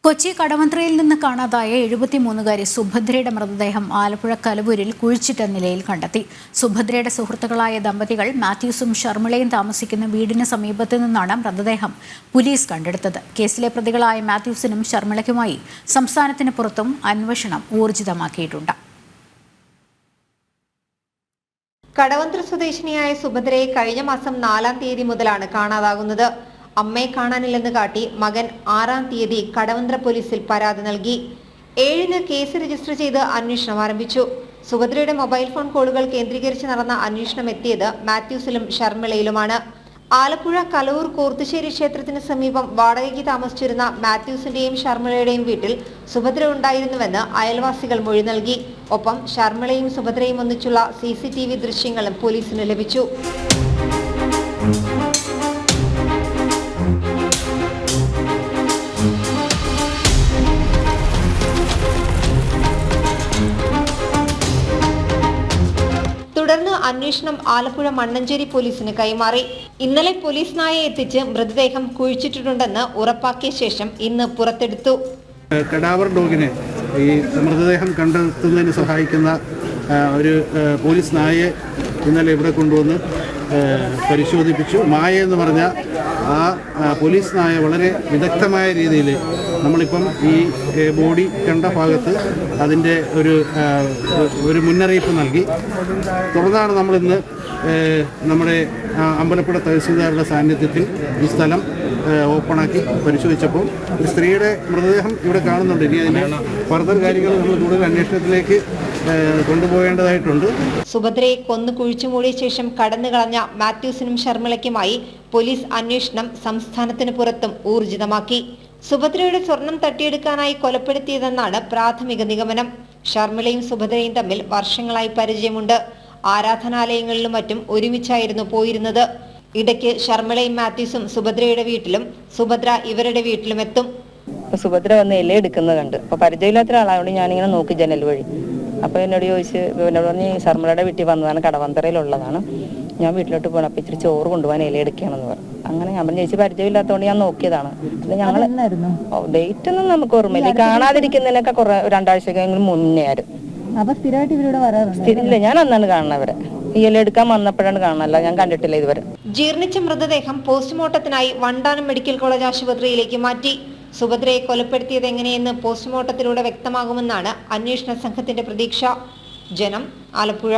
കൊച്ചി കടവന്ത്രയിൽ നിന്ന് കാണാതായ 73കാരി സുഭദ്രയുടെ മൃതദേഹം ആലപ്പുഴ കലവൂരിൽ കുഴിച്ചിട്ട നിലയിൽ കണ്ടെത്തി. സുഭദ്രയുടെ സുഹൃത്തുക്കളായ ദമ്പതികൾ മാത്യൂസും ഷർമിളയും താമസിക്കുന്ന വീടിന് സമീപത്തു നിന്നാണ് മൃതദേഹം പോലീസ് കണ്ടെടുത്തത്. കേസിലെ പ്രതികളായ മാത്യൂസിനും ഷർമിളയ്ക്കുമായി സംസ്ഥാനത്തിന് പുറത്തും അന്വേഷണം ഊർജിതമാക്കിയിട്ടുണ്ട്. കടവന്ത്ര സ്വദേശിനിയായ സുഭദ്രയെ കഴിഞ്ഞ മാസം 4-ാം തീയതി മുതലാണ് കാണാതാകുന്നത്. അമ്മയെ കാണാനില്ലെന്ന് കാട്ടി മകൻ 6-ാം തീയതി കടവന്ത്ര പോലീസിൽ പരാതി നൽകി. 7-ന് കേസ് രജിസ്റ്റർ ചെയ്ത് അന്വേഷണം ആരംഭിച്ചു. സുഭദ്രയുടെ മൊബൈൽ ഫോൺ കോളുകൾ കേന്ദ്രീകരിച്ച് നടന്ന അന്വേഷണം എത്തിയത് മാത്യൂസിലും ഷർമിളയിലുമാണ്. ആലപ്പുഴ കലവൂർ കോർത്തുശ്ശേരി ക്ഷേത്രത്തിന് സമീപം വാടകയ്ക്ക് താമസിച്ചിരുന്ന മാത്യൂസിന്റെയും ഷർമിളയുടെയും വീട്ടിൽ സുഭദ്ര ഉണ്ടായിരുന്നുവെന്ന് അയൽവാസികൾ മൊഴി നൽകി. ഒപ്പം ഷർമിളയും സുഭദ്രയും ഒന്നിച്ചുള്ള CCTV ദൃശ്യങ്ങളും പോലീസിന് ലഭിച്ചു. തുടർന്ന് അന്വേഷണം ആലപ്പുഴ മണ്ണഞ്ചേരി പോലീസിന് കൈമാറി. ഇന്നലെ പോലീസ് നായയെ എത്തിച്ച് മൃതദേഹം കുഴിച്ചിട്ടുണ്ടെന്ന് ഉറപ്പാക്കിയ ശേഷം ഇന്ന് പുറത്തെടുത്തു. കടാവർ ഡോഗിനെ ഈ മൃതദേഹം കണ്ടെത്തുന്നതിന് സഹായിക്കുന്ന ഒരു പോലീസ് നായയെ ഇന്നലെ ഇവിടെ കൊണ്ടുവന്ന് പരിശോധിപ്പിച്ചു. മായ എന്ന് പറഞ്ഞ ആ പോലീസ് നായ വളരെ വിദഗ്ധമായ രീതിയിൽ നമ്മളിപ്പം ഈ ബോഡി കണ്ട ഭാഗത്ത് അതിൻ്റെ ഒരു മുന്നറിയിപ്പ് നൽകി. തുടർന്നാണ് നമ്മളിന്ന് നമ്മുടെ അമ്പലപ്പുഴ തഹസിൽദാരുടെ സാന്നിധ്യത്തിൽ ഈ സ്ഥലം ഓപ്പണാക്കി പരിശോധിച്ചപ്പോൾ ഒരു സ്ത്രീയുടെ മൃതദേഹം ഇവിടെ കാണുന്നുണ്ട്. ഇനി അതിൻ്റെ ഫർദർ കാര്യങ്ങൾ നമ്മൾ കൂടുതൽ അന്വേഷണത്തിലേക്ക് കൊണ്ടുപോകേണ്ടതായിട്ടുണ്ട്. സുഭദ്രയെ കൊന്നു കുഴിച്ചുമൂടിയ ശേഷം കടന്നു കളഞ്ഞ മാത്യൂസിനും ഷർമിളയ്ക്കുമായി പോലീസ് അന്വേഷണം സംസ്ഥാനത്തിന് പുറത്തും ഊർജിതമാക്കി. സുഭദ്രയുടെ സ്വർണം തട്ടിയെടുക്കാനായി കൊലപ്പെടുത്തിയതെന്നാണ് പ്രാഥമിക നിഗമനം. ഷർമിളയും സുഭദ്രയും തമ്മിൽ വർഷങ്ങളായി പരിചയമുണ്ട്. ആരാധനാലയങ്ങളിലും മറ്റും ഒരുമിച്ചായിരുന്നു പോയിരുന്നത്. ഇടയ്ക്ക് ഷർമിളയും മാത്യൂസും സുഭദ്രയുടെ വീട്ടിലും സുഭദ്ര ഇവരുടെ വീട്ടിലും എത്തും. സുഭദ്ര വന്ന് ഇല എടുക്കുന്നത് കണ്ട് അപ്പോൾ പരിചയമില്ലാത്ത ഒരാളായതുകൊണ്ട് ഞാനിങ്ങനെ നോക്കി ജനൽ വഴി. അപ്പോൾ എന്നോട് ചോദിച്ച് എന്നോട് പറഞ്ഞ് ഷർമിളയുടെ വീട്ടിൽ വന്നതാണ്, കടവന്തറയിലുള്ളതാണ്, ഞാൻ വീട്ടിലോട്ട് പോകണം, അപ്പം ഇച്ചിരി ചോറ് കൊണ്ടുപോകാൻ ഇല എടുക്കുകയാണെന്ന് പറഞ്ഞു. അങ്ങനെ ഞാൻ പറഞ്ഞു ചേച്ചി പരിചയമില്ലാത്തതുകൊണ്ട് ഞാൻ നോക്കിയതാണ്. ഞങ്ങൾ ഡേറ്റ് ഒന്നും നമുക്ക് ഓർമ്മയില്ല. കാണാതിരിക്കുന്നതിനൊക്കെ കുറെ 2 ആഴ്ചക്കെങ്കിലും മുന്നേ ആയിരുന്നു. സ്ഥിരമില്ല, ഞാൻ അന്നാണ് കാണുന്നവരെ. ഈ ഇല എടുക്കാൻ വന്നപ്പോഴാണ് കാണാനല്ല, ഞാൻ കണ്ടിട്ടില്ല ഇതുവരെ. ജീർണിച്ച മൃതദേഹം പോസ്റ്റ്മോർട്ടത്തിനായി വണ്ടാനം മെഡിക്കൽ കോളേജ് ആശുപത്രിയിലേക്ക് മാറ്റി. സുഭദ്രയെ കൊലപ്പെടുത്തിയത് എങ്ങനെയെന്ന് പോസ്റ്റ്മോർട്ടത്തിലൂടെ വ്യക്തമാകുമെന്നാണ് അന്വേഷണ സംഘത്തിന്റെ പ്രതീക്ഷ. ജനം, ആലപ്പുഴ.